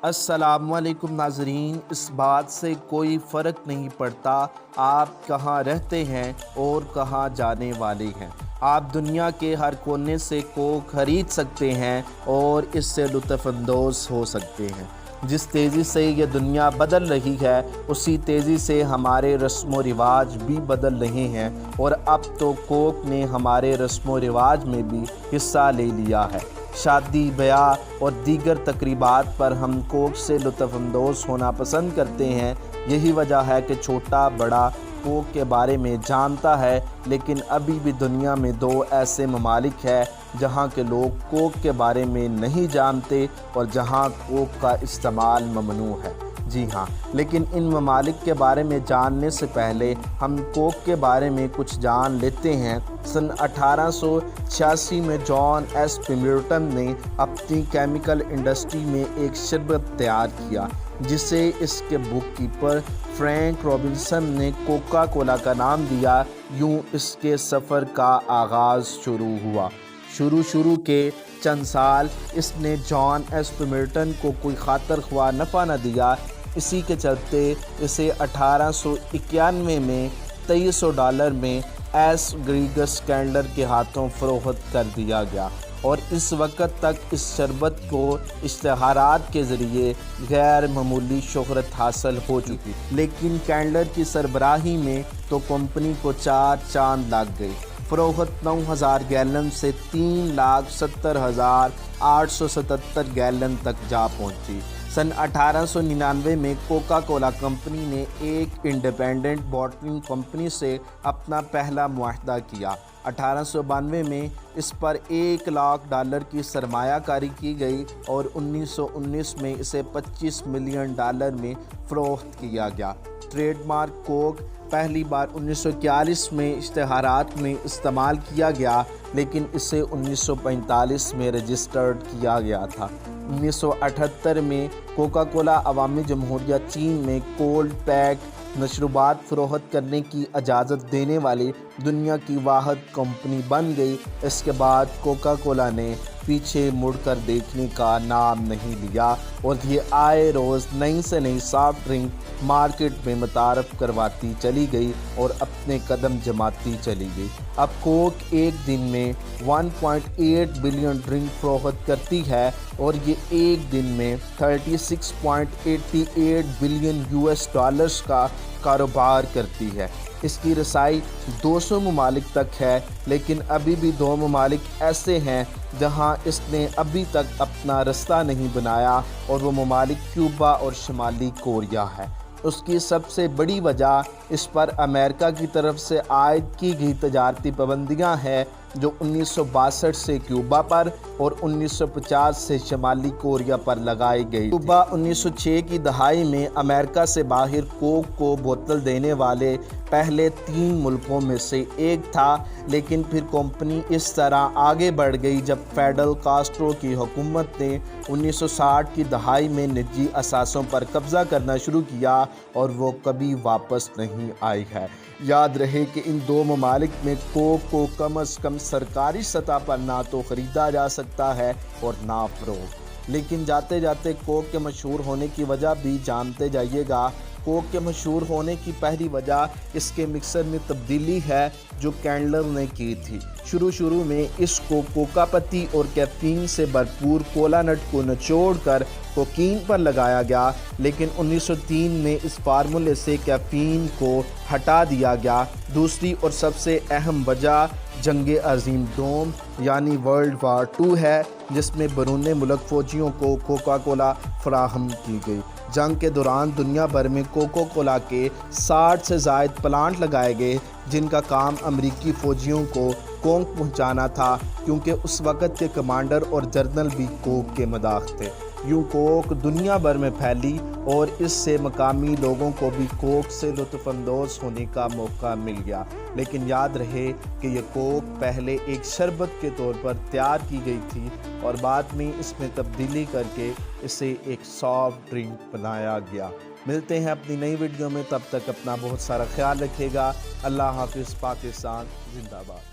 अस्सलाम वालेकुम नाज़रीन। इस बात से कोई फ़र्क नहीं पड़ता आप कहाँ रहते हैं और कहाँ जाने वाले हैं। आप दुनिया के हर कोने से कोक ख़रीद सकते हैं और इससे लुत्फ़अंदोज़ हो सकते हैं। जिस तेज़ी से ये दुनिया बदल रही है उसी तेज़ी से हमारे रस्म व रिवाज भी बदल रहे हैं और अब तो कोक ने हमारे रस्म व रिवाज में भी हिस्सा ले लिया है। शादी, ब्याह और दीगर तकरीबात पर हम कोक से लुत्फ़अंदोज़ होना पसंद करते हैं। यही वजह है कि छोटा बड़ा कोक के बारे में जानता है, लेकिन अभी भी दुनिया में दो ऐसे ममालिक हैं जहाँ के लोग कोक के बारे में नहीं जानते और जहाँ कोक का इस्तेमाल ममनू है। जी हाँ, लेकिन इन ममालिक के बारे में जानने से पहले हम कोक के बारे में कुछ जान लेते हैं। सन 1886 में जॉन एस पिम्बर्टन ने अपनी केमिकल इंडस्ट्री में एक शरबत तैयार किया जिसे इसके बुककीपर फ्रैंक रॉबिन्सन ने कोका कोला का नाम दिया। यूं इसके सफ़र का आगाज़ शुरू हुआ। शुरू के चंद साल इसने जॉन एस पिम्बर्टन को कोई खातर ख्वाह नफ़ा न दिया। इसी के चलते इसे 1891 में $2300 में एस ग्रीगस कैंडलर के हाथों फ़रोख्त कर दिया गया और इस वक्त तक इस शरबत को इश्तहारात के ज़रिए गैर मामूली शोहरत हासिल हो चुकी। लेकिन कैंडलर की सरबराही में तो कंपनी को 4 चांद लग गई। फ़रोख्त 9000 गैलन से 3,70,877 गैलन तक जा पहुंची। सन 1899 में कोका कोला कंपनी ने एक इंडिपेंडेंट बॉटलिंग कंपनी से अपना पहला मुआहदा किया। 1892 में इस पर $1,00,000 की सरमायाकारी की गई और 1919 में इसे $25 मिलियन में फ़रोख्त किया गया। ट्रेडमार्क कोक पहली बार 1941 में इश्तहारात में इस्तेमाल किया गया, लेकिन इसे 1945 में रजिस्टर्ड किया गया था। 1978 में कोका कोला अवामी जमहूरिया चीन में कोल्ड पैक मशरूबात फ़रोख्त करने की इजाज़त देने वाली दुनिया की वाहिद कंपनी बन गई। इसके बाद कोका कोला ने पीछे मुड़कर देखने का नाम नहीं लिया और ये आए रोज़ नई से नई सॉफ्ट ड्रिंक मार्केट में मुतारफ़ करवाती चली गई और अपने कदम जमाती चली गई। अब कोक एक दिन में 1.8 बिलियन ड्रिंक फ़रोख्त करती है और ये एक दिन में $36.88 बिलियन का कारोबार करती है। इसकी रसाई 200 ममालिक तक है, लेकिन अभी भी 2 ममालिक ऐसे हैं जहां इसने अभी तक अपना रास्ता नहीं बनाया और वो ममालिक क्यूबा और शुमाली कोरिया है। उसकी सबसे बड़ी वजह इस पर अमेरिका की तरफ से आयद की गई तजारती पाबंदियाँ हैं जो 1962 से क्यूबा पर और 1950 से शुमाली कोरिया पर लगाई गई। क्यूबा 1906 की दहाई में अमेरिका से बाहर कोक को बोतल देने वाले पहले 3 मुल्कों में से एक था, लेकिन फिर कंपनी इस तरह आगे बढ़ गई जब फेडरल कास्ट्रो की हुकूमत ने 1960 की दहाई में निजी असासों पर कब्ज़ा करना शुरू किया और वो कभी वापस नहीं आई है। याद रहे कि इन 2 ममालिक में कोक को कम अज़ कम सरकारी सतह पर ना तो ख़रीदा जा सकता है और ना फ़रोख्त। लेकिन जाते जाते कोक के मशहूर होने की वजह भी जानते जाइएगा। कोक के मशहूर होने की पहली वजह इसके मिक्सर में तब्दीली है जो कैंडलर ने की थी। शुरू में इसको कोका पत्ती और कैफीन से भरपूर कोला नट को निचोड़कर कोकीन पर लगाया गया, लेकिन 1903 में इस फार्मूले से कैफीन को हटा दिया गया। दूसरी और सबसे अहम वजह जंग अज़ीम दोम यानी वर्ल्ड वार 2 है, जिसमें बैरून मुल्क फ़ौजियों को कोका कोला फराहम की गई। जंग के दौरान दुनिया भर में कोका कोला के 60 से ज़ायद प्लांट लगाए गए जिनका काम अमरीकी फ़ौजियों को कोक पहुंचाना था, क्योंकि उस वक़्त के कमांडर और जनरल भी कोक के मदाख थे। यूँ कोक दुनिया भर में फैली और इससे मकामी लोगों को भी कोक से लुत्फ़अंदोज़ होने का मौका मिल गया। लेकिन याद रहे कि ये कोक पहले एक शरबत के तौर पर तैयार की गई थी और बाद में इसमें तब्दीली करके इसे एक सॉफ्ट ड्रिंक बनाया गया। मिलते हैं अपनी नई वीडियो में, तब तक अपना बहुत सारा ख्याल रखिएगा। अल्लाह हाफ़िज़। पाकिस्तान जिंदाबाद।